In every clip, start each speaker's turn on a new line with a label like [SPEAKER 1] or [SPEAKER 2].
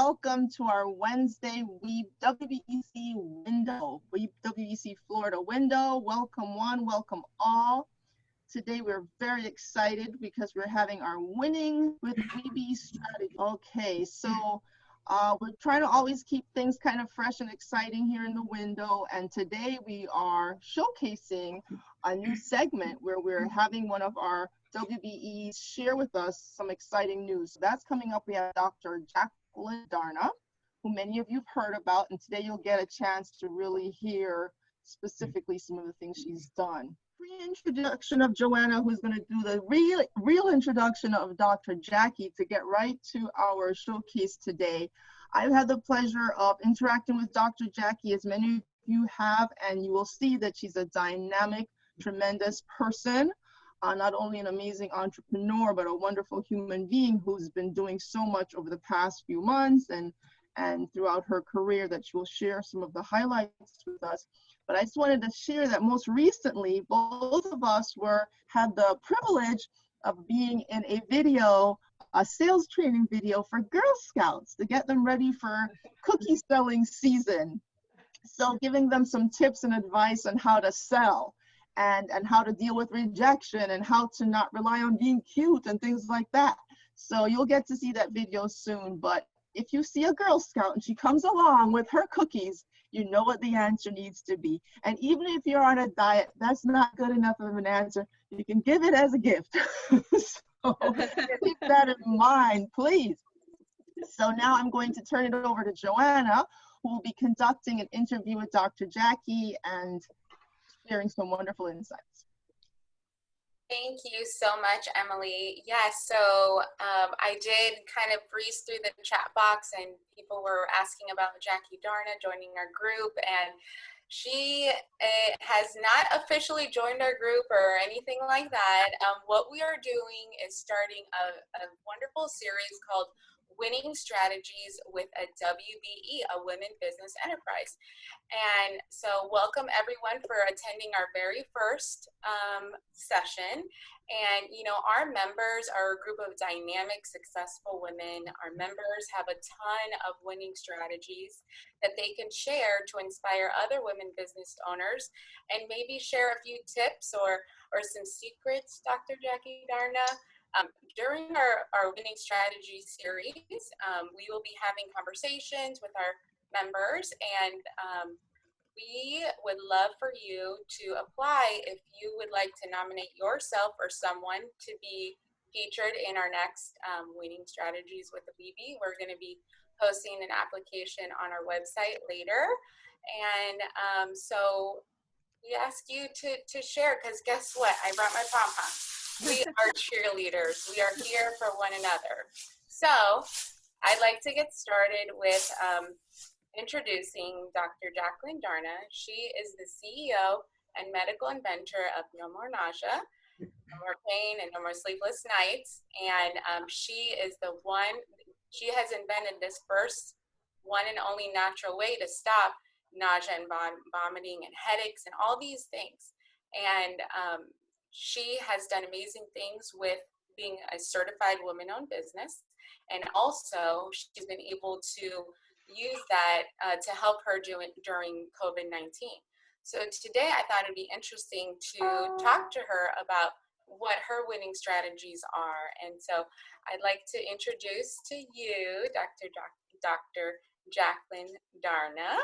[SPEAKER 1] welcome to our Wednesday WBEC window, WBEC Florida window. Welcome one, welcome all. Today we're very excited because we're having our winning with WBE strategy. Okay, so we're trying to always keep things kind of fresh and exciting here in the window, and today we are showcasing a new segment where we're having one of our WBEs share with us some exciting news. So that's coming up. We have Dr. Jacqueline Darna, who many of you've heard about, and today you'll get a chance to really hear specifically some of the things she's done. Pre-introduction of Joanna, who's going to do the real introduction of Dr. Jackie to get right to our showcase today. I've had the pleasure of interacting with Dr. Jackie, as many of you have, and you will see that she's a dynamic, tremendous person. Not only an amazing entrepreneur, but a wonderful human being who's been doing so much over the past few months and throughout her career that she will share some of the highlights with us. But I just wanted to share that most recently, both of us had the privilege of being in a video, a sales training video for Girl Scouts to get them ready for cookie selling season. So giving them some tips and advice on how to sell. And how to deal with rejection and how to not rely on being cute and things like that. So you'll get to see that video soon. But if you see a Girl Scout and she comes along with her cookies, you know what the answer needs to be. And even if you're on a diet, that's not good enough of an answer. You can give it as a gift. So keep that in mind, please. So now I'm going to turn it over to Joanna, who will be conducting an interview with Dr. Jackie and sharing some wonderful insights.
[SPEAKER 2] Thank you so much, Emily. Yes, so I did kind of breeze through the chat box and people were asking about Jackie Darna joining our group, and she has not officially joined our group or anything like that. What we are doing is starting a wonderful series called Winning Strategies with a WBE, a Women Business Enterprise. And so welcome everyone for attending our very first session. And you know, our members are a group of dynamic, successful women. Our members have a ton of winning strategies that they can share to inspire other women business owners and maybe share a few tips or some secrets, Dr. Jackie Darna. During our winning strategy series, we will be having conversations with our members, and we would love for you to apply if you would like to nominate yourself or someone to be featured in our next winning strategies with the WBE. We're going to be posting an application on our website later, and so we ask you to share, because guess what? I brought my pom-poms. We are cheerleaders. We are here for one another. So I'd like to get started with introducing Dr. Jacqueline Darna. She is the CEO and medical inventor of No More Nausea, No More Pain, and No More Sleepless Nights. And she has invented this first one and only natural way to stop nausea and vomiting and headaches and all these things. And she has done amazing things with being a certified women-owned business, and also she's been able to use that to help her during COVID-19. So today I thought it'd be interesting to talk to her about what her winning strategies are. And so I'd like to introduce to you Dr. Jacqueline Darna.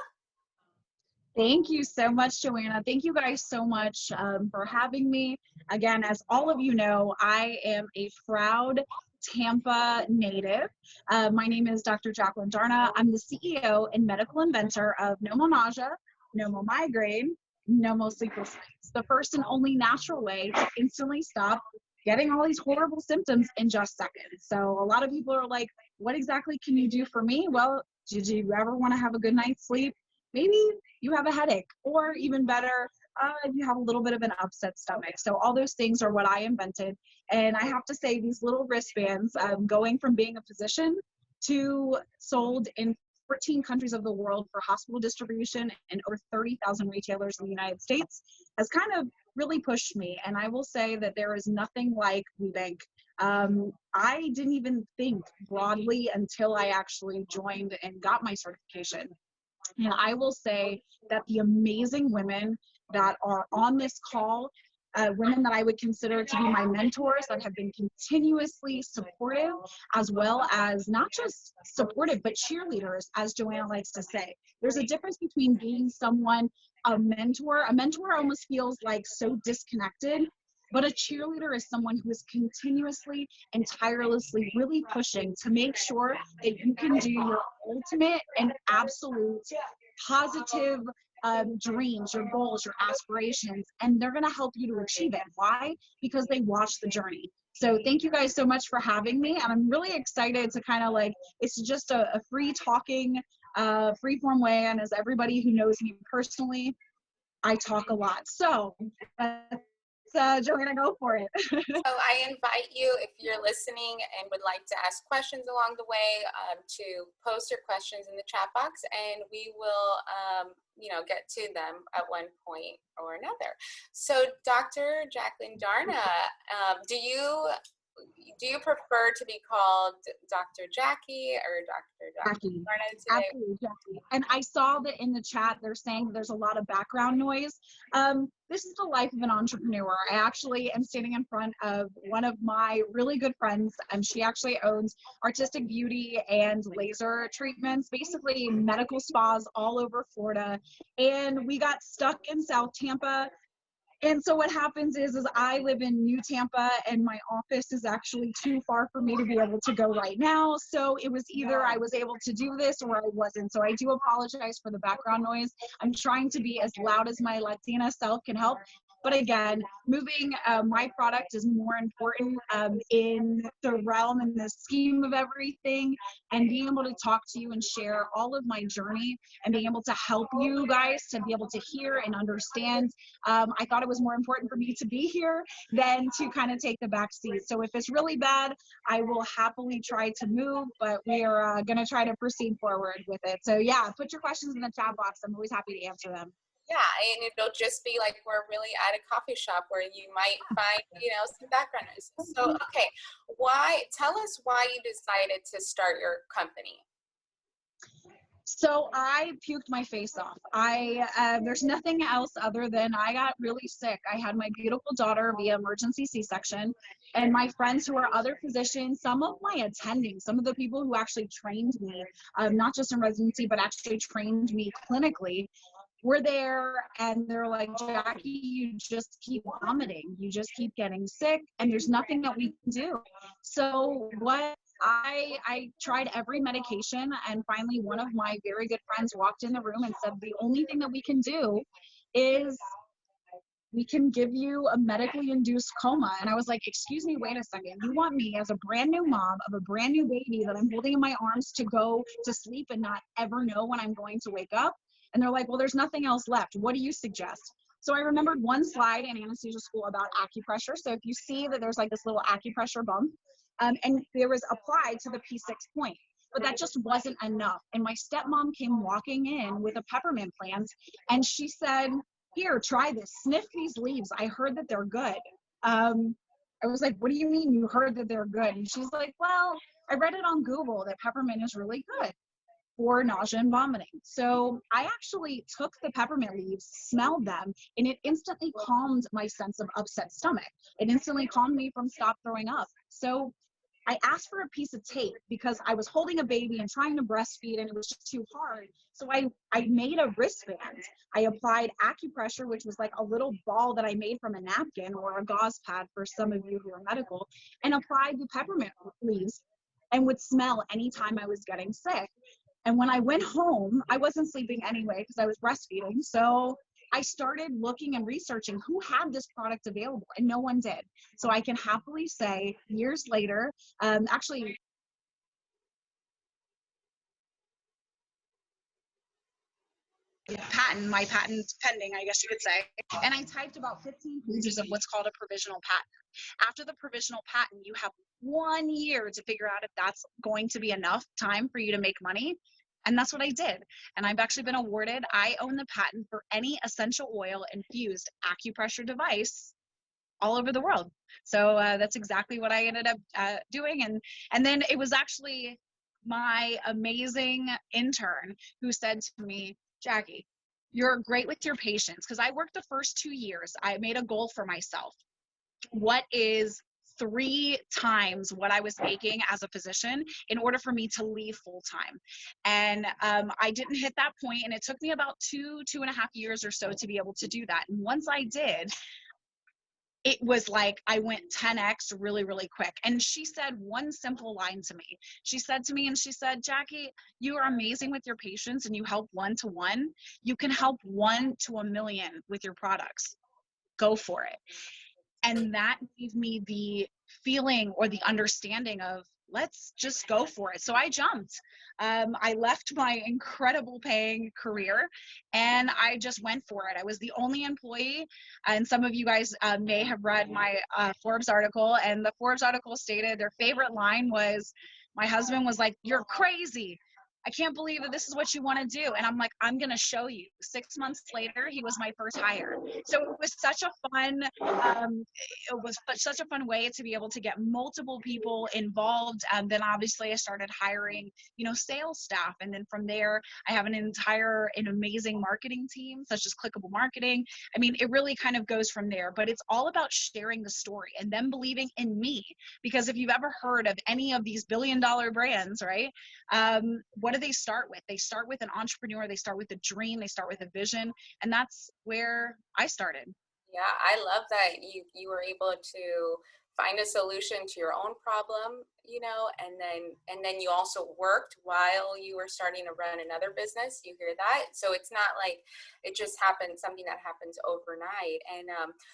[SPEAKER 3] Thank you so much, Joanna. Thank you guys so much for having me. Again, as all of you know, I am a proud Tampa native. My name is Dr. Jacqueline Darna. I'm the CEO and medical inventor of No More Nausea, No More Migraine, No More Sleepless Nights, the first and only natural way to instantly stop getting all these horrible symptoms in just seconds. So a lot of people are like, what exactly can you do for me? Well, did you ever want to have a good night's sleep? Maybe you have a headache, or even better, you have a little bit of an upset stomach. So all those things are what I invented. And I have to say, these little wristbands, going from being a physician to sold in 14 countries of the world for hospital distribution and over 30,000 retailers in the United States, has kind of really pushed me. And I will say that there is nothing like WBENC I didn't even think broadly until I actually joined and got my certification. And I will say that the amazing women that are on this call, women that I would consider to be my mentors, that have been continuously supportive, as well as not just supportive, but cheerleaders, as Joanna likes to say. There's a difference between being someone, a mentor. A mentor almost feels like so disconnected, but a cheerleader is someone who is continuously and tirelessly really pushing to make sure that you can do your ultimate and absolute positive dreams, your goals, your aspirations, and they're going to help you to achieve it. Why? Because they watch the journey. So thank you guys so much for having me. And I'm really excited to kind of like, it's just a free talking, free form way. And as everybody who knows me personally, I talk a lot. So Joanna, go for it.
[SPEAKER 2] So I invite you, if you're listening and would like to ask questions along the way, to post your questions in the chat box, and we will, get to them at one point or another. So Dr. Jacqueline Darna, do you prefer to be called Dr. Jackie or Dr.
[SPEAKER 3] Jackie.
[SPEAKER 2] Darna today?
[SPEAKER 3] Absolutely, Jackie. And I saw that in the chat, they're saying there's a lot of background noise. This is the life of an entrepreneur. I actually am standing in front of one of my really good friends, and she actually owns artistic beauty and laser treatments, basically medical spas all over Florida. And we got stuck in South Tampa. And so what happens is I live in New Tampa, and my office is actually too far for me to be able to go right now. So it was either I was able to do this or I wasn't. So I do apologize for the background noise. I'm trying to be as loud as my Latina self can help. But again, moving my product is more important in the realm and the scheme of everything, and being able to talk to you and share all of my journey and being able to help you guys to be able to hear and understand. I thought it was more important for me to be here than to kind of take the back seat. So if it's really bad, I will happily try to move, but we are going to try to proceed forward with it. So yeah, put your questions in the chat box. I'm always happy to answer them.
[SPEAKER 2] Yeah, and it'll just be like we're really at a coffee shop where you might find, some background noise. So, okay, tell us why you decided to start your company.
[SPEAKER 3] So I puked my face off. There's nothing else other than I got really sick. I had my beautiful daughter via emergency C-section, and my friends who are other physicians, some of my attendings, some of the people who actually trained me, not just in residency, but actually trained me clinically, were there, and they're like, Jackie, you just keep vomiting. You just keep getting sick, and there's nothing that we can do. So I tried every medication, and finally one of my very good friends walked in the room and said, the only thing that we can do is we can give you a medically induced coma. And I was like, excuse me, wait a second. You want me as a brand new mom of a brand new baby that I'm holding in my arms to go to sleep and not ever know when I'm going to wake up? And they're like, well, there's nothing else left. What do you suggest? So I remembered one slide in anesthesia school about acupressure. So if you see that there's like this little acupressure bump, and there was applied to the P6 point, but that just wasn't enough. And my stepmom came walking in with a peppermint plant, and she said, here, try this, sniff these leaves. I heard that they're good. I was like, what do you mean you heard that they're good? And she's like, well, I read it on Google that peppermint is really good for nausea and vomiting. So I actually took the peppermint leaves, smelled them, and it instantly calmed my sense of upset stomach. It instantly calmed me from stop throwing up. So I asked for a piece of tape because I was holding a baby and trying to breastfeed, and it was just too hard. So I made a wristband. I applied acupressure, which was like a little ball that I made from a napkin or a gauze pad for some of you who are medical, and applied the peppermint leaves and would smell anytime I was getting sick. And when I went home, I wasn't sleeping anyway because I was breastfeeding. So I started looking and researching who had this product available, and no one did. So I can happily say years later, actually, my patent's pending, I guess you could say. And I typed about 15 pages of what's called a provisional patent. After the provisional patent, you have 1 year to figure out if that's going to be enough time for you to make money. And that's what I did. And I've actually been awarded, I own the patent for any essential oil infused acupressure device all over the world. So that's exactly what I ended up doing. And then it was actually my amazing intern who said to me, Jackie, you're great with your patients. Because I worked the first 2 years. I made a goal for myself. What is 3 times what I was making as a physician in order for me to leave full time? And I didn't hit that point, and it took me about 2.5 years or so to be able to do that. And once I did, it was like I went 10x really, really quick. And she said one simple line to me. She said, Jackie, you are amazing with your patients and you help 1 to 1. You can help 1 to 1,000,000 with your products. Go for it. And that gave me the feeling or the understanding of, let's just go for it. So I jumped. I left my incredible paying career and I just went for it. I was the only employee, and some of you guys may have read my Forbes article, and the Forbes article stated their favorite line was, my husband was like, "You're crazy. I can't believe that this is what you want to do." And I'm like, I'm going to show you. 6 months later, he was my first hire. So it was such a fun, such a fun way to be able to get multiple people involved. And then obviously I started hiring, sales staff. And then from there, I have an amazing marketing team, such as clickable marketing. I mean, it really kind of goes from there, but it's all about sharing the story and them believing in me. Because if you've ever heard of any of these billion-dollar brands, right? What do they start with? They start with an entrepreneur, they start with a dream, they start with a vision, and that's where I started.
[SPEAKER 2] Yeah, I love that you were able to find a solution to your own problem, and then you also worked while you were starting to run another business. You hear that? So it's not like it just happened, something that happens overnight. And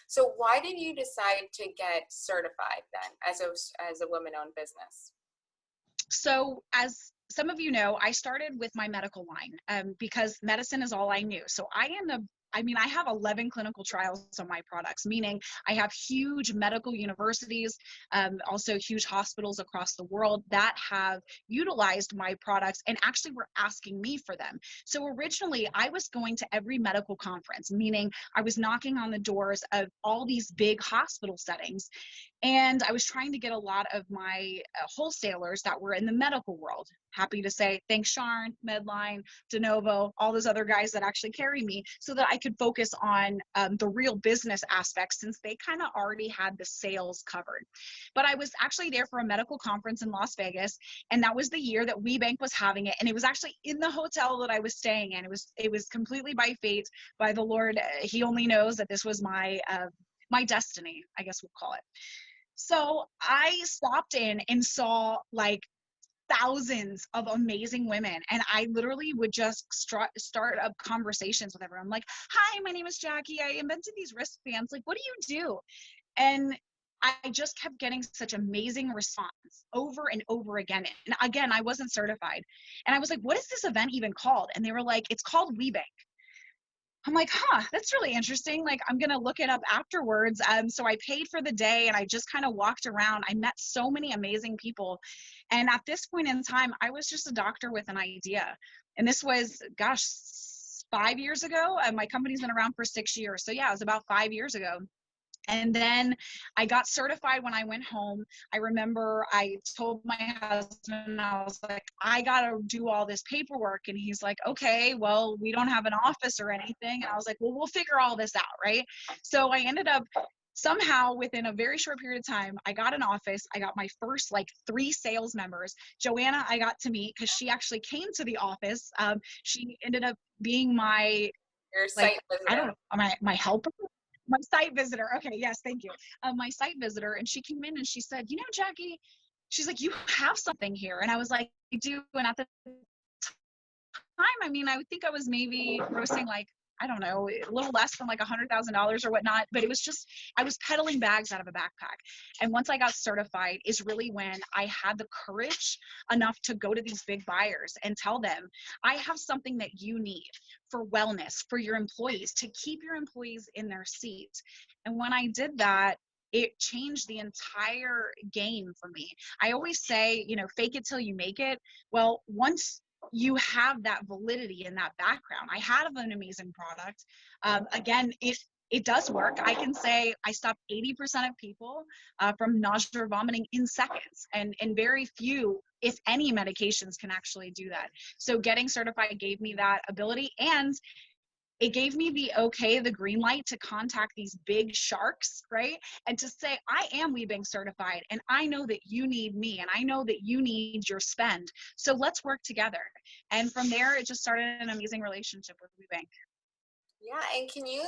[SPEAKER 2] so why did you decide to get certified then as a woman-owned business?
[SPEAKER 3] So as some of you know, I started with my medical line because medicine is all I knew. So I have 11 clinical trials on my products, meaning I have huge medical universities, also huge hospitals across the world that have utilized my products and actually were asking me for them. So originally I was going to every medical conference, meaning I was knocking on the doors of all these big hospital settings. And I was trying to get a lot of my wholesalers that were in the medical world. Happy to say, thanks, Sharn, Medline, De Novo, all those other guys that actually carry me, so that I could focus on the real business aspects, since they kind of already had the sales covered. But I was actually there for a medical conference in Las Vegas, and that was the year that WBENC was having it. And it was actually in the hotel that I was staying in. It was completely by fate, by the Lord. He only knows that this was my destiny, I guess we'll call it. So I stopped in and saw like thousands of amazing women, and I literally would just start up conversations with everyone. I'm like, "Hi, my name is Jackie. I invented these wristbands. Like, what do you do?" And I just kept getting such amazing response over and over again. And again, I wasn't certified. And I was like, "What is this event even called?" And they were like, "It's called WBENC." I'm like, that's really interesting. Like, I'm going to look it up afterwards. So I paid for the day and I just kind of walked around. I met so many amazing people. And at this point in time, I was just a doctor with an idea. And this was, 5 years ago. My company's been around for 6 years. So yeah, it was about 5 years ago. And then I got certified when I went home. I remember I told my husband, I was like, I got to do all this paperwork. And he's like, okay, well, we don't have an office or anything. And I was like, well, we'll figure all this out, right? So I ended up somehow within a very short period of time, I got an office. I got my first 3 sales members. Joanna, I got to meet because she actually came to the office. She ended up being
[SPEAKER 2] your site visitor.
[SPEAKER 3] I don't know, my helper. My site visitor. Okay, yes, thank you. My site visitor. And she came in and she said, Jackie, she's like, you have something here. And I was like, I do. And at the time, I think I was maybe grossing I don't know, a little less than $100,000 or whatnot, but it was just, I was peddling bags out of a backpack. And once I got certified is really when I had the courage enough to go to these big buyers and tell them, I have something that you need for wellness, for your employees, to keep your employees in their seats. And when I did that, it changed the entire game for me. I always say, fake it till you make it. Well, once you have that validity in that background, I had an amazing product. Again, it does work. I can say I stopped 80% of people from nausea or vomiting in seconds, and very few, if any, medications can actually do that. So getting certified gave me that ability, and it gave me the green light to contact these big sharks, right? And to say, I am WBENC certified, and I know that you need me, and I know that you need your spend. So let's work together. And from there, it just started an amazing relationship with WBENC.
[SPEAKER 2] Yeah, and can you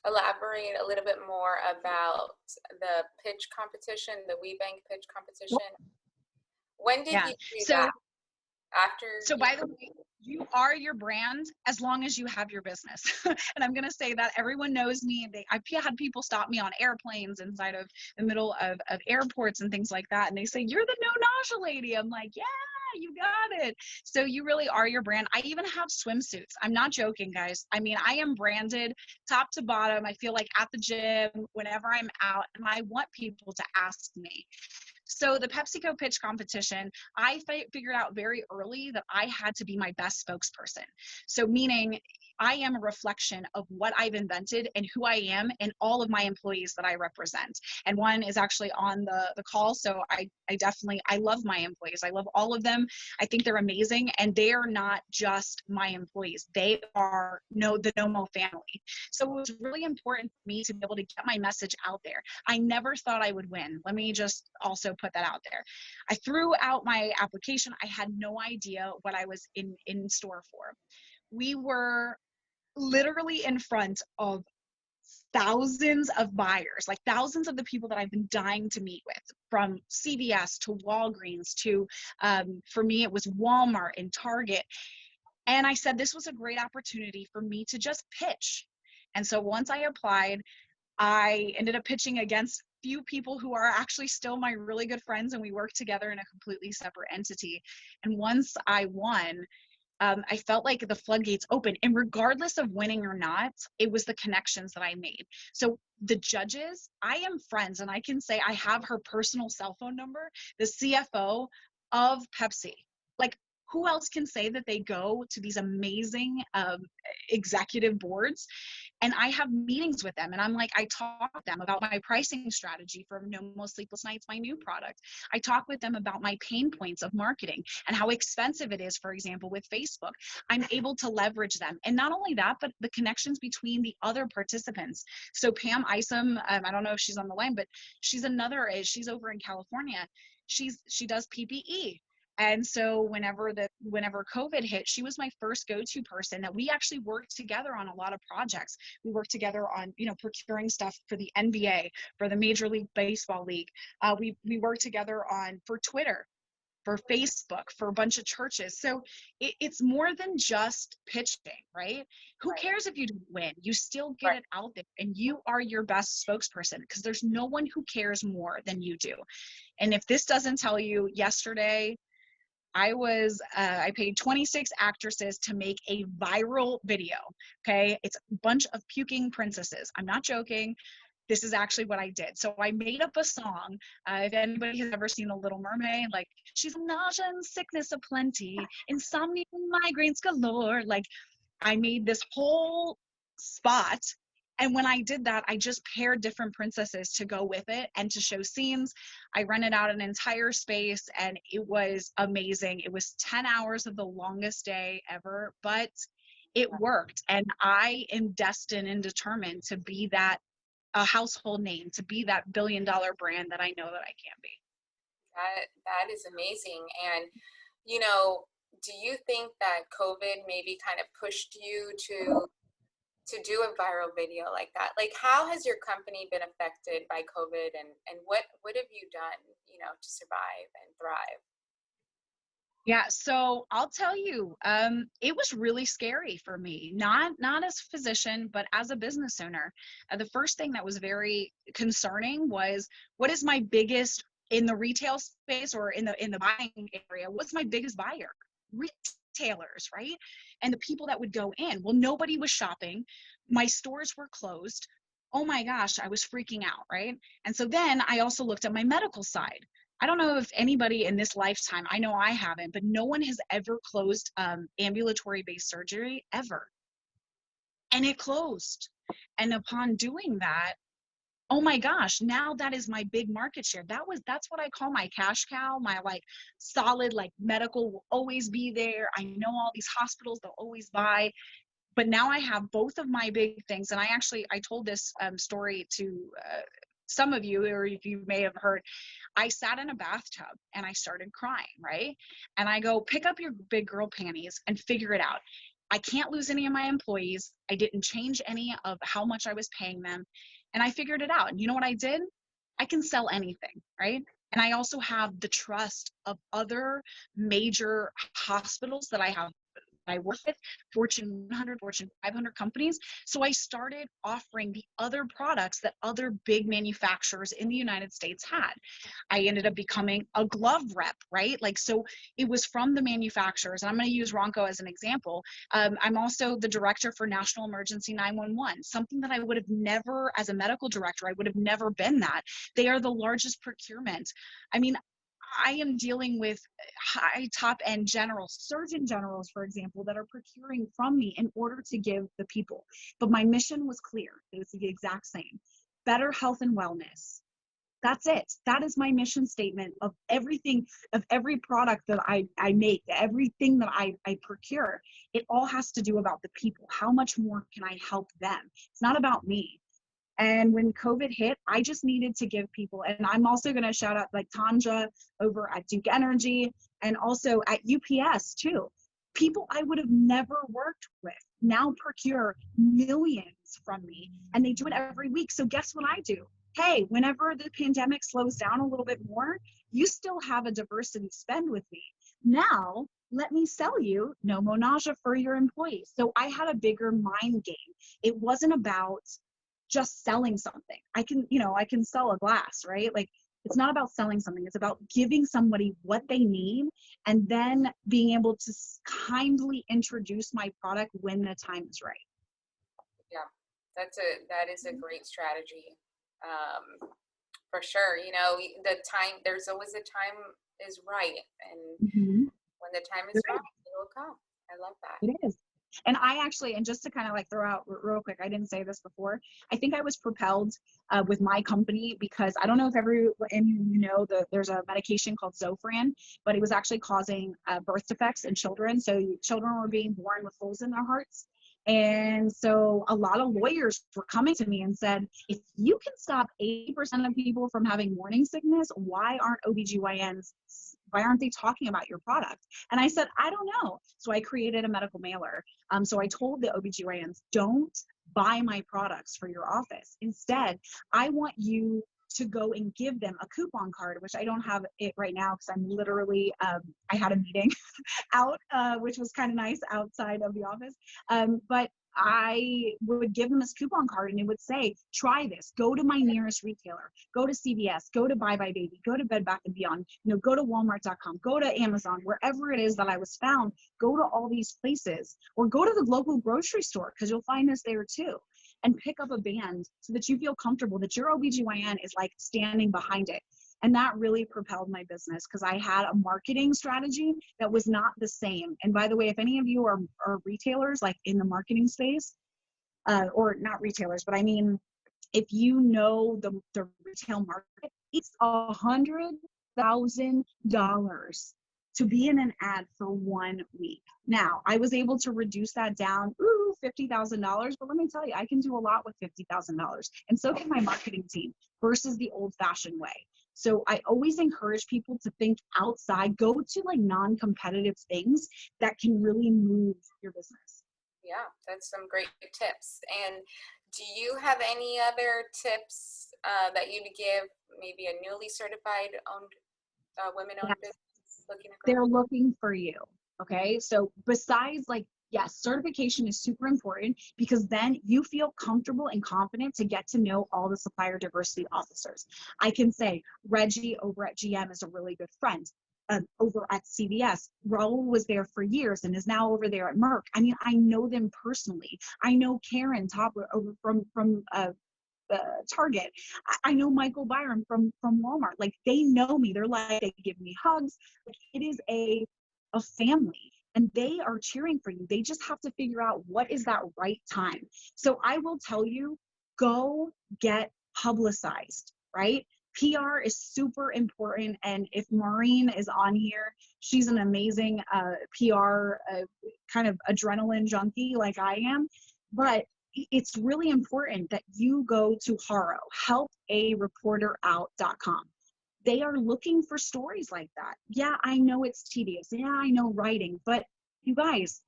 [SPEAKER 2] elaborate a little bit more about the pitch competition, the WBENC pitch competition? When did you do that? After?
[SPEAKER 3] So by the way, you are your brand as long as you have your business. And I'm going to say that everyone knows me. I've had people stop me on airplanes inside of the middle of airports and things like that. And they say, you're the no nausea lady. I'm like, yeah, you got it. So you really are your brand. I even have swimsuits. I'm not joking, guys. I mean, I am branded top to bottom. I feel like at the gym, whenever I'm out, and I want people to ask me. So the PepsiCo pitch competition, I figured out very early that I had to be my best spokesperson. So meaning I am a reflection of what I've invented and who I am and all of my employees that I represent. And one is actually on the call. So I love my employees. I love all of them. I think they're amazing. And they are not just my employees. They are the NOMO family. So it was really important for me to be able to get my message out there. I never thought I would win. Let me just also put that out there. I threw out my application. I had no idea what I was in store for. We were literally in front of thousands of buyers, like thousands of the people that I've been dying to meet with, from CVS to Walgreens to, for me, it was Walmart and Target. And I said, this was a great opportunity for me to just pitch. And so once I applied, I ended up pitching against few people who are actually still my really good friends, and we work together in a completely separate entity. And once I won, I felt like the floodgates opened, and regardless of winning or not, it was the connections that I made. So the judges, I am friends, and I can say I have her personal cell phone number, the CFO of Pepsi. Like, who else can say that they go to these amazing executive boards? And I have meetings with them, and I'm like, I talk with them about my pricing strategy for No More Sleepless Nights, my new product. I talk with them about my pain points of marketing and how expensive it is, for example, with Facebook. I'm able to leverage them. And not only that, but the connections between the other participants. So Pam Isom, I don't know if she's on the line, but she's over in California. She does PPE. And so whenever COVID hit, she was my first go-to person that we actually worked together on a lot of projects. We worked together on, procuring stuff for the NBA, for the Major League Baseball League. We worked together for Twitter, for Facebook, for a bunch of churches. So it's more than just pitching, right? Who cares if you don't win? You still get it out there, and you are your best spokesperson, because there's no one who cares more than you do. And if this doesn't tell you, yesterday, I paid 26 actresses to make a viral video, okay? It's a bunch of puking princesses. I'm not joking. This is actually what I did. So I made up a song. If anybody has ever seen The Little Mermaid, like, she's nausea and sickness aplenty, insomnia and migraines galore. Like, I made this whole spot. And when I did that, I just paired different princesses to go with it and to show scenes. I rented out an entire space, and it was amazing. It was 10 hours of the longest day ever, but it worked. And I am destined and determined to be a household name, to be that billion-dollar brand that I know that I can be.
[SPEAKER 2] That is amazing. And, do you think that COVID maybe kind of pushed you to do a viral video like that? Like, how has your company been affected by COVID, and what have you done, to survive and thrive?
[SPEAKER 3] Yeah, so I'll tell you, it was really scary for me, not as a physician, but as a business owner. The first thing that was very concerning was, what is my biggest, in the retail space or in the buying area, what's my biggest buyer? Retailers, right? And the people that would go in. Well, nobody was shopping. My stores were closed. Oh my gosh, I was freaking out, right? And so then I also looked at my medical side. I don't know if anybody in this lifetime, I know I haven't, but no one has ever closed ambulatory-based surgery ever. And it closed. And upon doing that, oh my gosh, now that is my big market share. That's what I call my cash cow, my like solid, like medical will always be there. I know all these hospitals, they'll always buy. But now I have both of my big things. And I told this story to some of you, or if you may have heard, I sat in a bathtub and I started crying, right? And I go, pick up your big girl panties and figure it out. I can't lose any of my employees. I didn't change any of how much I was paying them. And I figured it out. And you know what I did? I can sell anything, right? And I also have the trust of other major hospitals that I work with, Fortune 100, Fortune 500 companies. So I started offering the other products that other big manufacturers in the United States had. I ended up becoming a glove rep, right? Like, so it was from the manufacturers. And I'm going to use Ronco as an example. I'm also the director for National Emergency 911, something that I would have never, as a medical director, I would have never been that. They are the largest procurement. I mean, I am dealing with high top end generals, surgeon generals, for example, that are procuring from me in order to give the people. But my mission was clear. It was the exact same. Better health and wellness. That's it. That is my mission statement of everything, of every product that I make, everything that I procure. It all has to do about the people. How much more can I help them? It's not about me. And when COVID hit, I just needed to give people, and I'm also going to shout out like Tanja over at Duke Energy and also at UPS too. People I would have never worked with now procure millions from me, and they do it every week. So guess what I do? Hey, whenever the pandemic slows down a little bit more, you still have a diversity spend with me. Now, let me sell you no Mo Nausea for your employees. So I had a bigger mind game. It wasn't about just selling something. I can sell a glass, right? Like, it's not about selling something. It's about giving somebody what they need and then being able to kindly introduce my product when the time is right.
[SPEAKER 2] Yeah, that is a great strategy. For sure. You know, there's always a time is right. And when the time is right, it will come. I love that.
[SPEAKER 3] It is. And I actually, and just to kind of like throw out real quick, I didn't say this before. I think I was propelled with my company because I don't know if there's a medication called Zofran, but it was actually causing birth defects in children. So children were being born with holes in their hearts. And so a lot of lawyers were coming to me and said, if you can stop 80% of people from having morning sickness, why aren't they talking about your product? And I said, I don't know. So I created a medical mailer. So I told the OBGYNs, don't buy my products for your office. Instead, I want you to go and give them a coupon card, which I don't have it right now because I'm literally, I had a meeting out, which was kind of nice outside of the office. But I would give them this coupon card and it would say, try this, go to my nearest retailer, go to CVS, go to Bye Bye Baby, go to Bed Bath & Beyond, go to Walmart.com, go to Amazon, wherever it is that I was found, go to all these places or go to the local grocery store because you'll find this there too, and pick up a band so that you feel comfortable that your OBGYN is like standing behind it. And that really propelled my business because I had a marketing strategy that was not the same. And by the way, if any of you are retailers, like in the marketing space, or not retailers, but I mean, if you know the retail market, it's $100,000 to be in an ad for 1 week. Now, I was able to reduce that down, $50,000, but let me tell you, I can do a lot with $50,000. And so can my marketing team versus the old-fashioned way. So I always encourage people to think outside, go to like non-competitive things that can really move your business.
[SPEAKER 2] Yeah, that's some great tips. And do you have any other tips that you'd give maybe a newly certified women-owned business looking to grow?
[SPEAKER 3] They're looking for you. Okay. So besides yes, certification is super important because then you feel comfortable and confident to get to know all the supplier diversity officers. I can say Reggie over at GM is a really good friend. Over at CVS, Raul was there for years and is now over there at Merck. I mean, I know them personally. I know Karen Topler over from Target. I know Michael Byram from Walmart. Like, they know me. They're like, they give me hugs. Like, it is a family. and they are cheering for you. They just have to figure out what is that right time. So I will tell you, go get publicized, right? PR is super important. And if Maureen is on here, she's an amazing PR kind of adrenaline junkie like I am. But it's really important that you go to Haro, helpareporterout.com. They are looking for stories like that. Yeah, I know it's tedious. Yeah, I know writing, but you guys,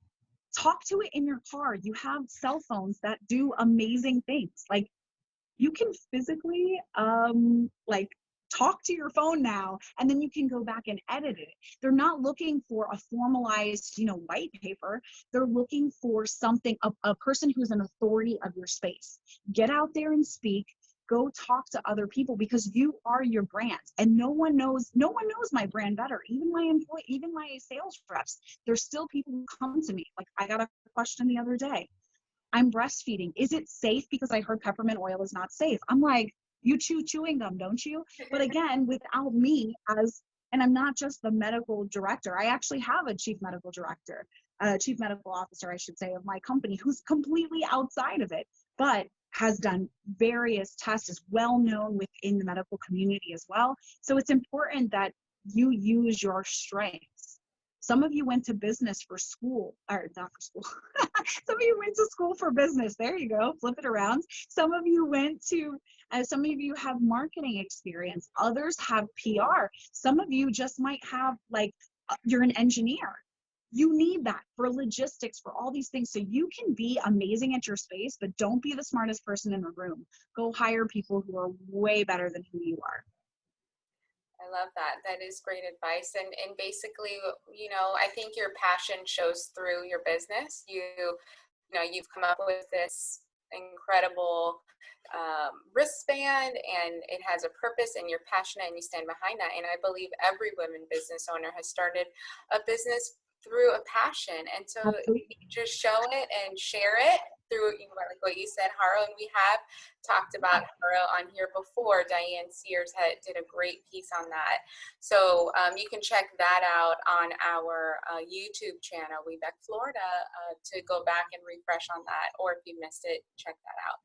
[SPEAKER 3] talk to it in your car. You have cell phones that do amazing things. Like, you can physically like talk to your phone now, and then you can go back and edit it. They're not looking for a formalized, white paper. They're looking for something, a person who's an authority of your space. Get out there and speak. Go talk to other people, because you are your brand, and no one knows my brand better. Even my employee, even my sales reps. There's still people who come to me. Like, I got a question the other day. I'm breastfeeding. Is it safe? Because I heard peppermint oil is not safe. I'm like, you chew chewing gum, don't you? But again, without me and I'm not just the medical director. I actually have a chief medical officer, I should say, of my company, who's completely outside of it, but has done various tests, is well known within the medical community as well. So it's important that you use your strengths. Some of you went to business for school, or not for school. Some of you went to school for business. There you go, flip it around. Some of you some of you have marketing experience. Others have PR. Some of you just might have, you're an engineer. You need that for logistics, for all these things. So you can be amazing at your space, but don't be the smartest person in the room. Go hire people who are way better than who you are.
[SPEAKER 2] I love that. That is great advice. And basically, I think your passion shows through your business. You've come up with this incredible wristband, and it has a purpose, and you're passionate and you stand behind that. And I believe every women business owner has started a business through a passion. And so just show it and share it through, like what you said, Haro. And we have talked about Haro on here before. Diane Sears did a great piece on that. So you can check that out on our YouTube channel, WBENC Florida, to go back and refresh on that. Or if you missed it, check that out.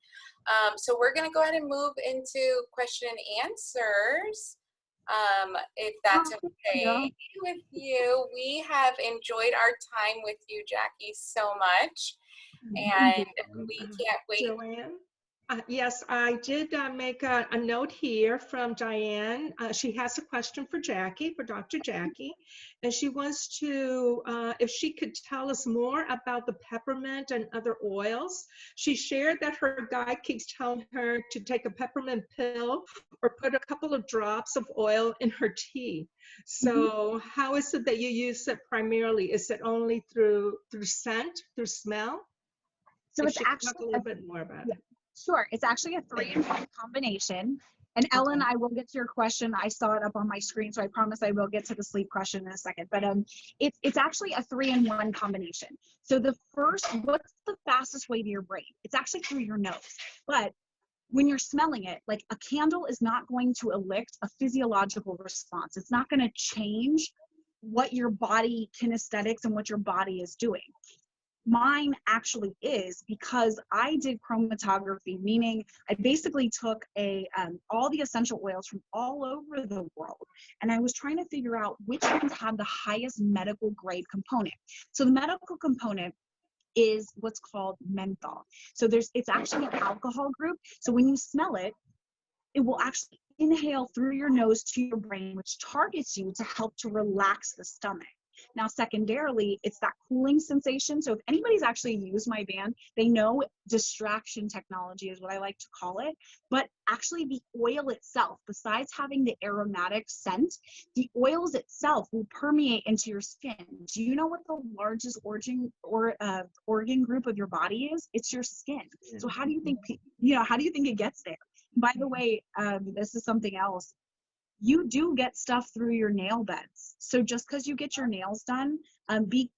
[SPEAKER 2] So we're going to go ahead and move into question and answers. If that's okay with you. We have enjoyed our time with you, Jackie, so much, and we can't wait.
[SPEAKER 4] Joanne? Yes, I did make a note here from Diane. She has a question for Dr. Jackie, and she wants to, if she could tell us more about the peppermint and other oils. She shared that her guide keeps telling her to take a peppermint pill or put a couple of drops of oil in her tea. So how is it that you use it primarily? Is it only through scent, through smell?
[SPEAKER 3] So
[SPEAKER 4] if
[SPEAKER 3] it's
[SPEAKER 4] she could
[SPEAKER 3] actually
[SPEAKER 4] talk a little bit more about it.
[SPEAKER 3] Sure. It's actually a 3-in-1 combination. And Ellen, I will get to your question. I saw it up on my screen, so I promise I will get to the sleep question in a second. But it's actually a 3-in-1 combination. So what's the fastest way to your brain? It's actually through your nose. But when you're smelling it, like a candle is not going to elicit a physiological response. It's not going to change what your body kinesthetics and what your body is doing. Mine actually is, because I did chromatography, meaning I basically took all the essential oils from all over the world, and I was trying to figure out which ones had the highest medical grade component. So the medical component is what's called menthol. So it's actually an alcohol group. So when you smell it, it will actually inhale through your nose to your brain, which targets you to help to relax the stomach. Now, secondarily, it's that cooling sensation. So if anybody's actually used my band, they know distraction technology is what I like to call it. But actually the oil itself, besides having the aromatic scent, the oils itself will permeate into your skin. Do you know what the largest organ group of your body is? It's your skin. So how do you think it gets there? By the way, this is something else. You do get stuff through your nail beds. So just because you get your nails done, be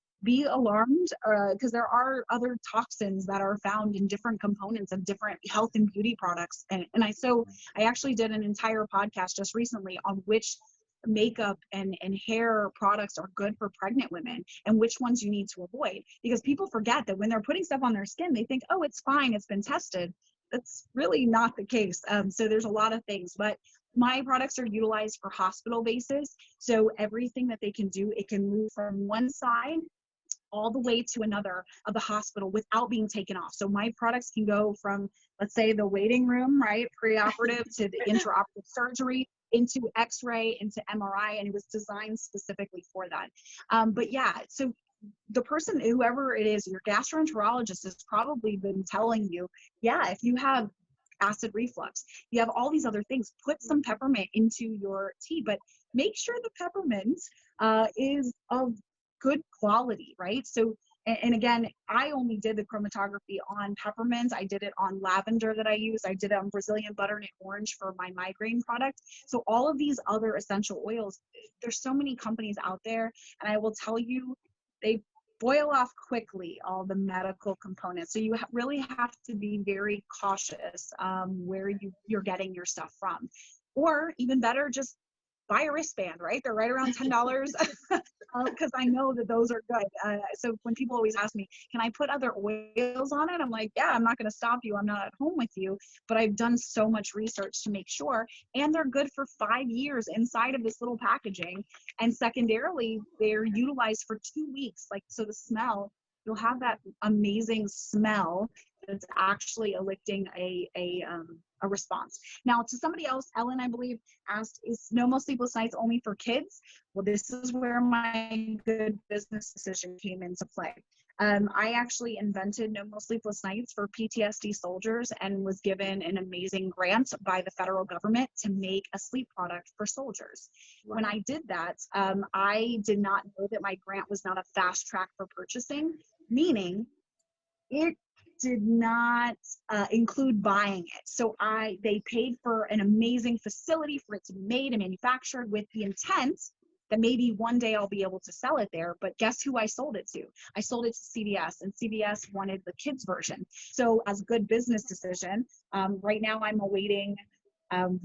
[SPEAKER 3] alarmed, because there are other toxins that are found in different components of different health and beauty products. And I actually did an entire podcast just recently on which makeup and hair products are good for pregnant women and which ones you need to avoid. Because people forget that when they're putting stuff on their skin, they think, oh, it's fine, it's been tested. That's really not the case. So there's a lot of things, but my products are utilized for hospital bases. So everything that they can do, it can move from one side all the way to another of the hospital without being taken off. So my products can go from, let's say, the waiting room, right, preoperative, to the intraoperative surgery, into X-ray, into MRI, and it was designed specifically for that. But yeah, so the person, whoever it is, your gastroenterologist has probably been telling you, yeah, if you have acid reflux, you have all these other things, put some peppermint into your tea, but make sure the peppermint is of good quality, right? So, and again, I only did the chromatography on peppermint. I did it on lavender that I use. I did it on Brazilian butternut orange for my migraine product. So all of these other essential oils, there's so many companies out there, and I will tell you, they boil off quickly, all the medical components. So you really have to be very cautious where you're getting your stuff from. Or even better, just buy a wristband, right? They're right around $10 because I know that those are good. So when people always ask me, can I put other oils on it? I'm like, yeah, I'm not going to stop you. I'm not at home with you, but I've done so much research to make sure, and they're good for 5 years inside of this little packaging. And secondarily, they're utilized for 2 weeks. Like, so the smell, you'll have that amazing smell that's actually eliciting a response. Now, to somebody else, Ellen, I believe, asked, is No Mo Sleepless Nights only for kids? Well, this is where my good business decision came into play. I actually invented No Mo Sleepless Nights for PTSD soldiers and was given an amazing grant by the federal government to make a sleep product for soldiers. Wow. When I did that, I did not know that my grant was not a fast track for purchasing, meaning it did not include buying it. So they paid for an amazing facility for it to be made and manufactured with the intent that maybe one day I'll be able to sell it there. But guess who I sold it to? I sold it to CVS, and CVS wanted the kids version. So as a good business decision, right now I'm awaiting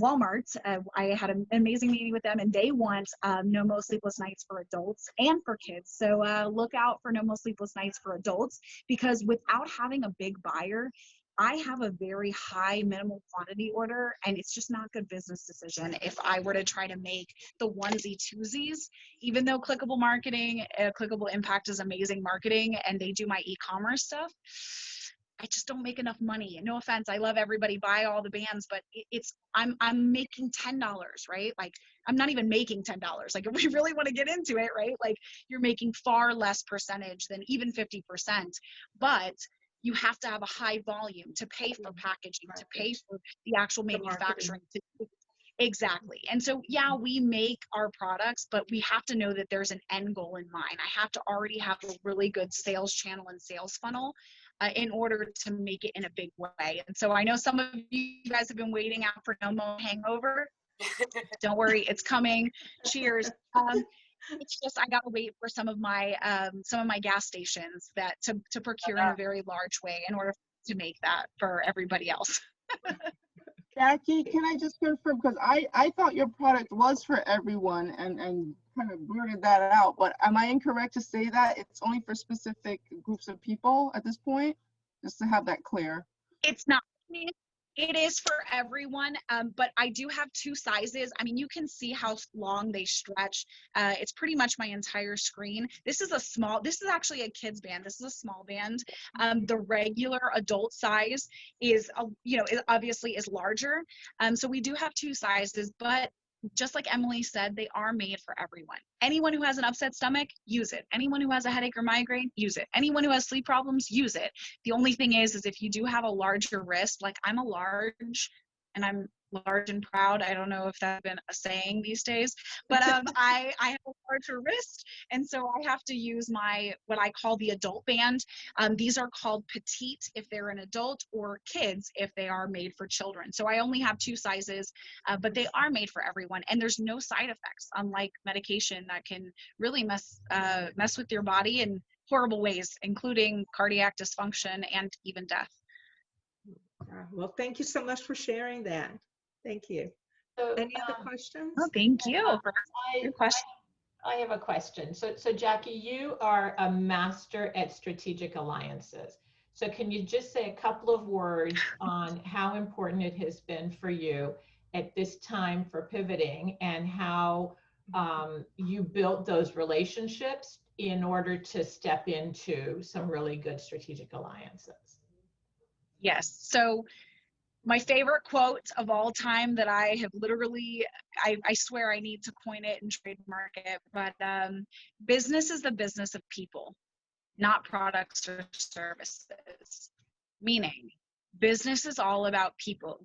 [SPEAKER 3] Walmart. I had an amazing meeting with them, and they want No Mo Sleepless Nights for adults and for kids. So look out for No Mo Sleepless Nights for adults, because without having a big buyer, I have a very high minimal quantity order, and it's just not a good business decision if I were to try to make the onesie twosies. Even though Clickable Marketing, Clickable Impact is amazing marketing, and they do my e-commerce stuff, I just don't make enough money. No offense, I love everybody, buy all the bands, but I'm making $10, right? Like, I'm not even making $10. Like, if we really want to get into it, right? Like, you're making far less percentage than even 50%, but you have to have a high volume to pay for packaging, to pay for the actual manufacturing. Exactly. And so, yeah, we make our products, but we have to know that there's an end goal in mind. I have to already have a really good sales channel and sales funnel in order to make it in a big way. And so I know some of you guys have been waiting out for No Mo Hangover. Don't worry, it's coming. Cheers. It's just, I gotta wait for some of my gas stations that to procure in a very large way in order to make that for everybody else.
[SPEAKER 1] Jackie, can I just confirm, because I thought your product was for everyone and kind of blurted that out, but am I incorrect to say that it's only for specific groups of people at this point? Just to have that clear.
[SPEAKER 3] It's not. It is for everyone, but I do have 2 sizes. I mean, you can see how long they stretch. It's pretty much my entire screen. This is actually a kids band. This is a small band. The regular adult size is, obviously is larger. So we do have 2 sizes, but just like Emily said, they are made for everyone. Anyone who has an upset stomach, use it. Anyone who has a headache or migraine, use it. Anyone who has sleep problems, use it. The only thing is if you do have a larger wrist, like I'm a large, and I'm large and proud. I don't know if that's been a saying these days, but I have a larger wrist, and so I have to use what I call the adult band. These are called petite if they're an adult, or kids if they are made for children. So I only have 2 sizes, but they are made for everyone, and there's no side effects, unlike medication that can really mess with your body in horrible ways, including cardiac dysfunction and even death.
[SPEAKER 4] Well, thank you so much for sharing that. Thank you.
[SPEAKER 5] So,
[SPEAKER 4] Any other questions?
[SPEAKER 3] Oh, thank you for your question.
[SPEAKER 5] I have a question. So Jackie, you are a master at strategic alliances. So can you just say a couple of words on how important it has been for you at this time for pivoting, and how you built those relationships in order to step into some really good strategic alliances?
[SPEAKER 3] Yes. So my favorite quote of all time that I have literally, I swear I need to coin it and trademark it, but business is the business of people, not products or services. Meaning, business is all about people.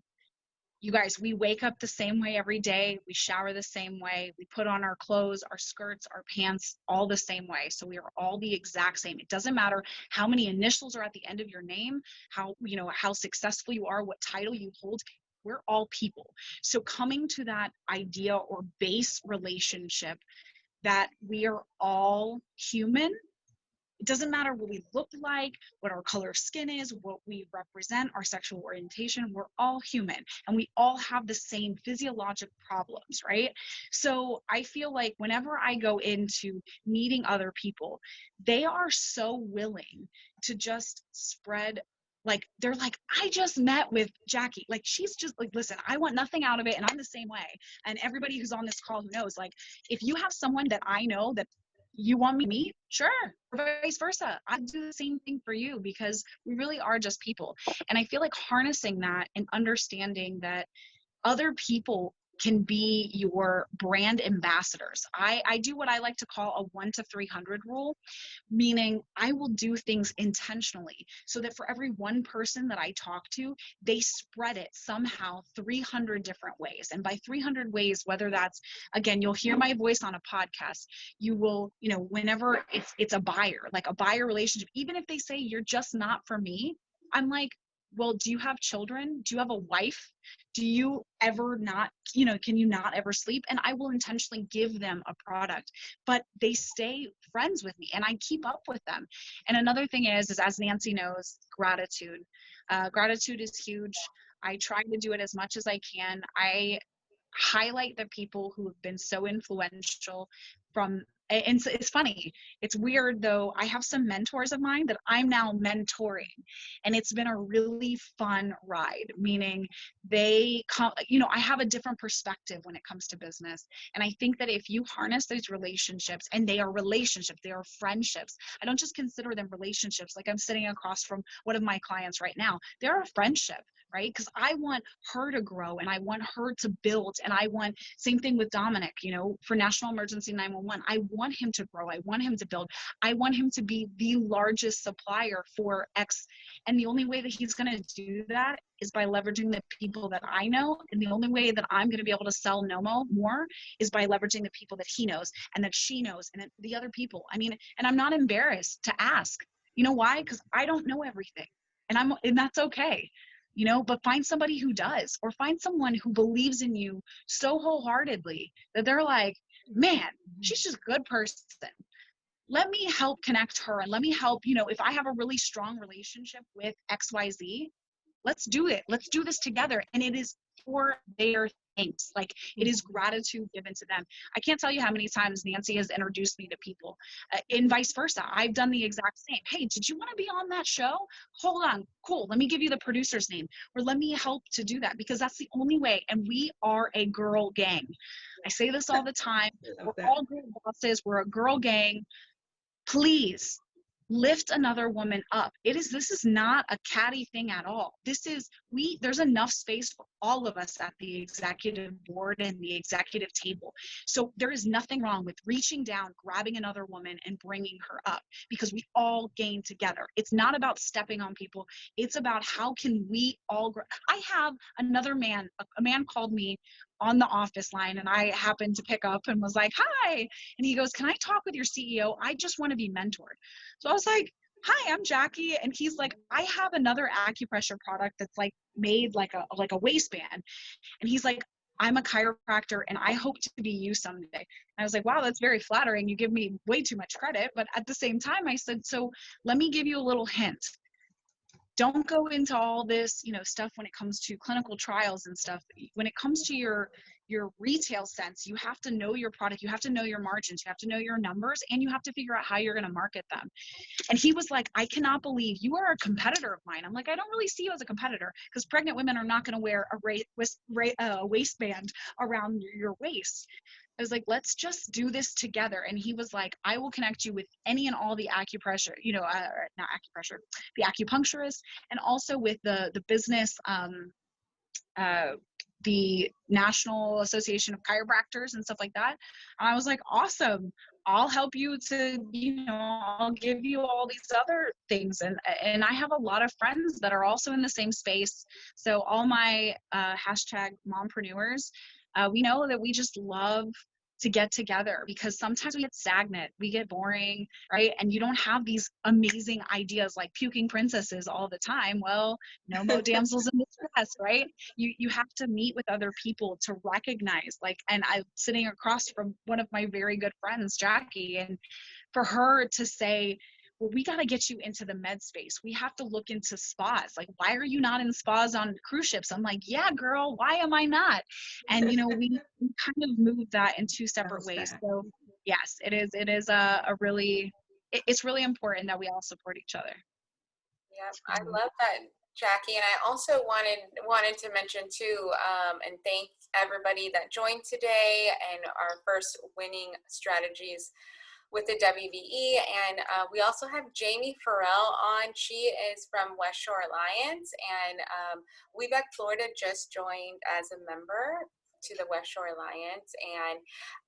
[SPEAKER 3] You guys, we wake up the same way every day. We shower the same way. We put on our clothes, our skirts, our pants, all the same way. So we are all the exact same. It doesn't matter how many initials are at the end of your name, how, you know, how successful you are, what title you hold. We're all people. So coming to that idea or base relationship that we are all human. It doesn't matter what we look like, what our color of skin is, what we represent, our sexual orientation. We're all human, and we all have the same physiologic problems, right? So I feel like whenever I go into meeting other people, they are so willing to just spread, like, they're like, I just met with Jackie. Like, she's just like, listen, I want nothing out of it, and I'm the same way. And everybody who's on this call who knows, like, if you have someone that I know that you want me to meet, sure, or vice versa. I do the same thing for you, because we really are just people. And I feel like harnessing that and understanding that other people can be your brand ambassadors. I do what I like to call a 1 to 300 rule, meaning I will do things intentionally so that for every one person that I talk to, they spread it somehow 300 different ways. And by 300 ways, whether that's, again, you'll hear my voice on a podcast, you will, you know, whenever it's a buyer, like a buyer relationship, even if they say you're just not for me, I'm like, well, do you have children? Do you have a wife? Do you ever not, you know, can you not ever sleep? And I will intentionally give them a product, but they stay friends with me and I keep up with them. And another thing is as Nancy knows, gratitude. Gratitude is huge. I try to do it as much as I can. I highlight the people who have been so influential from, and it's funny, it's weird though, I have some mentors of mine that I'm now mentoring, and it's been a really fun ride, meaning they come, you know, I have a different perspective when it comes to business. And I think that if you harness those relationships, and they are relationships, they are friendships, I don't just consider them relationships, like I'm sitting across from one of my clients right now, they're a friendship, right? Because I want her to grow and I want her to build, and I want, same thing with Dominic, you know, for National Emergency 911, I want him to grow, I want him to build, I want him to be the largest supplier for X. And the only way that he's going to do that is by leveraging the people that I know. And the only way that I'm going to be able to sell Nomo more is by leveraging the people that he knows and that she knows and the other people. I mean, and I'm not embarrassed to ask. You know why? Because I don't know everything, and that's okay. You know, but find somebody who does, or find someone who believes in you so wholeheartedly that they're like, man, she's just a good person. Let me help connect her, and let me help, you know, if I have a really strong relationship with XYZ, let's do it. Let's do this together. And it is for their thanks. Like, it is gratitude given to them. I can't tell you how many times Nancy has introduced me to people, and vice versa. I've done the exact same. Hey, did you want to be on that show? Hold on. Cool. Let me give you the producer's name, or let me help to do that, because that's the only way. And we are a girl gang. I say this all the time. We're all girl bosses. We're a girl gang. Please lift another woman up. This is not a catty thing at all. There's enough space for all of us at the executive board and the executive table. So there is nothing wrong with reaching down, grabbing another woman and bringing her up, because we all gain together. It's not about stepping on people. It's about how can we all grow. I have another man, a man called me on the office line, and I happened to pick up and was like, hi. And he goes, can I talk with your CEO? I just want to be mentored. So I was like, hi, I'm Jackie. And he's like, I have another acupressure product that's like made like a waistband. And he's like, I'm a chiropractor and I hope to be you someday. And I was like, wow, that's very flattering. You give me way too much credit. But at the same time, I said, so let me give you a little hint. Don't go into all this, you know, stuff when it comes to clinical trials and stuff. When it comes to your retail sense. You have to know your product, you have to know your margins, you have to know your numbers, and you have to figure out how you're going to market them. And he was like, I cannot believe you are a competitor of mine. I'm like, I don't really see you as a competitor, because pregnant women are not going to wear a waistband around your waist. I was like, let's just do this together. And he was like, I will connect you with any and all the acupressure, not acupressure, the acupuncturists, and also with the business, the National Association of Chiropractors and stuff like that. And I was like, awesome. I'll help you to, I'll give you all these other things. And I have a lot of friends that are also in the same space. So all my hashtag mompreneurs, we know that we just love to get together, because sometimes we get stagnant, we get boring, right? And you don't have these amazing ideas like puking princesses all the time. Well, no more damsels in distress, right? You have to meet with other people to recognize, like, and I'm sitting across from one of my very good friends, Jackie, and for her to say, well, we got to get you into the med space. We have to look into spas. Like, why are you not in spas on cruise ships? I'm like, yeah, girl, why am I not? And, we kind of moved that in two separate ways. So yes, it's really important that we all support each other.
[SPEAKER 2] Yeah, I love that, Jackie. And I also wanted to mention too, and thank everybody that joined today and our first winning strategies with the WBE. And we also have Jamie Farrell on. She is from West Shore Alliance, and WBENC Florida just joined as a member to the West Shore Alliance, and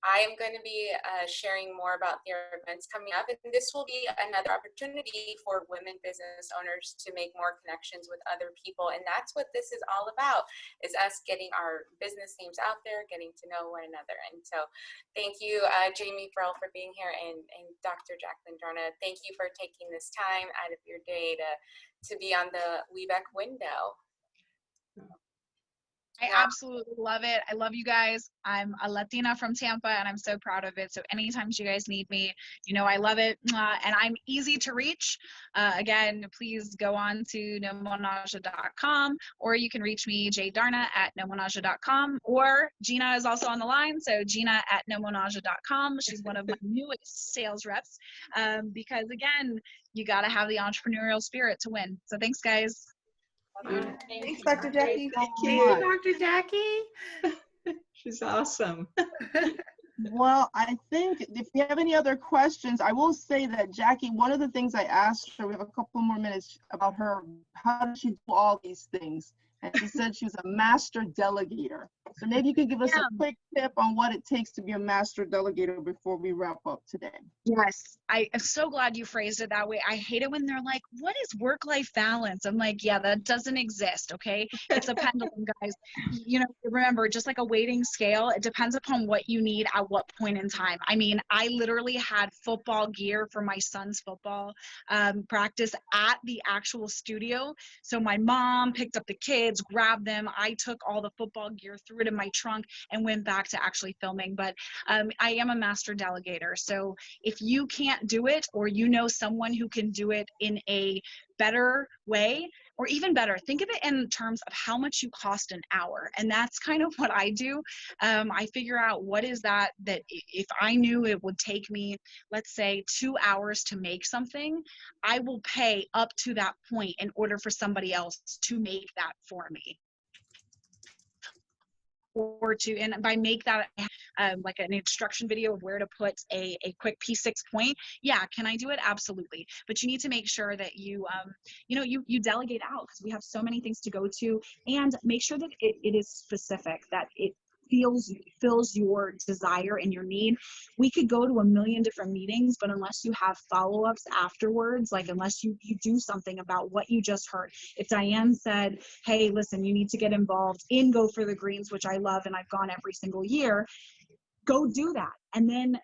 [SPEAKER 2] I am going to be sharing more about their events coming up, and this will be another opportunity for women business owners to make more connections with other people, and that's what this is all about, is us getting our business names out there, getting to know one another. And so thank you, Jamie Farrell, for being here, and Dr. Jacqueline Darna, thank you for taking this time out of your day to be on the WBENC window.
[SPEAKER 3] I absolutely love it. I love you guys. I'm a Latina from Tampa, and I'm so proud of it. So anytime you guys need me, I love it. And I'm easy to reach. Again, please go on to nomonausea.com, or you can reach me, jdarna at nomonausea.com, or Gina is also on the line. So Gina at nomonausea.com. She's one of my newest sales reps, because again, you got to have the entrepreneurial spirit to win. So thanks, guys.
[SPEAKER 1] Thanks, Dr. Jackie.
[SPEAKER 4] Thank
[SPEAKER 6] you, Dr. Jackie.
[SPEAKER 4] She's awesome.
[SPEAKER 1] Well, I think if you have any other questions, I will say that Jackie, one of the things I asked her, we have a couple more minutes, about her, how did she do all these things? And she said she was a master delegator. So maybe you could give us a quick tip on what it takes to be a master delegator before we wrap up today.
[SPEAKER 3] Yes, I am so glad you phrased it that way. I hate it when they're like, what is work-life balance? I'm like, yeah, that doesn't exist, okay? It's a pendulum, guys. Remember, just like a weighting scale, it depends upon what you need at what point in time. I mean, I literally had football gear for my son's football practice at the actual studio. So my mom picked up the kids, grabbed them. I took all the football gear, threw it in my trunk, and went back to actually filming. But I am a master delegator. So if you can't do it, or someone who can do it in a better way, or even better, think of it in terms of how much you cost an hour. And that's kind of what I do. I figure out what is that if I knew it would take me, let's say 2 hours to make something, I will pay up to that point in order for somebody else to make that for me. And by make that like an instruction video of where to put a quick P6 point, yeah, can I do it? Absolutely. But you need to make sure that you delegate out, because we have so many things to go to, and make sure that it is specific, that it fills your desire and your need. We could go to a million different meetings, but unless you have follow-ups afterwards, like unless you do something about what you just heard. If Diane said, hey, listen, you need to get involved in Go for the Greens, which I love and I've gone every single year, go do that. And then,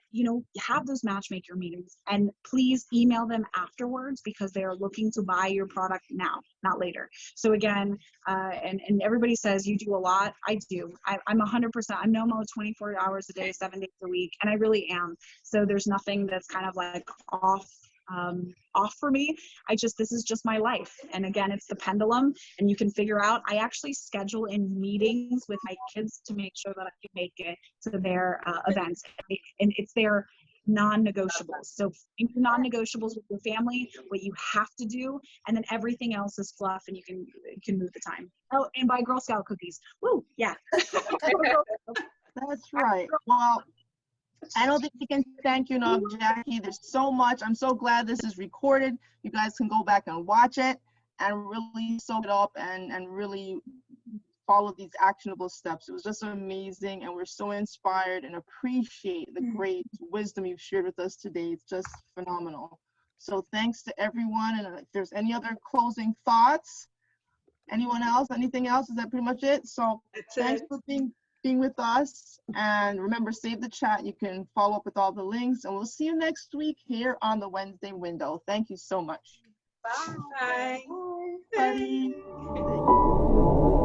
[SPEAKER 3] have those matchmaker meetings, and please email them afterwards, because they are looking to buy your product now, not later. So again, and everybody says you do a lot. I do. I'm 100%. I'm Nomo 24 hours a day, 7 days a week, and I really am. So there's nothing that's kind of like off off for me. This is just my life. And again, it's the pendulum, and you can figure out, I actually schedule in meetings with my kids to make sure that I can make it to their events. And it's their non-negotiables. So think your non-negotiables with your family, what you have to do, and then everything else is fluff, and you can move the time. Oh, and buy Girl Scout cookies. Woo, yeah.
[SPEAKER 1] That's right. Well, I don't think we can thank you enough, Jackie. There's so much. I'm so glad this is recorded. You guys can go back and watch it and really soak it up and really follow these actionable steps. It was just amazing, and we're so inspired and appreciate the great wisdom you've shared with us today. It's just phenomenal. So thanks to everyone, and if there's any other closing thoughts, anyone else, anything else, is that pretty much it? So thanks for being with us, and remember, save the chat. You can follow up with all the links, and we'll see you next week here on the Wednesday window. Thank you so much.
[SPEAKER 4] Bye.
[SPEAKER 1] Bye. Bye.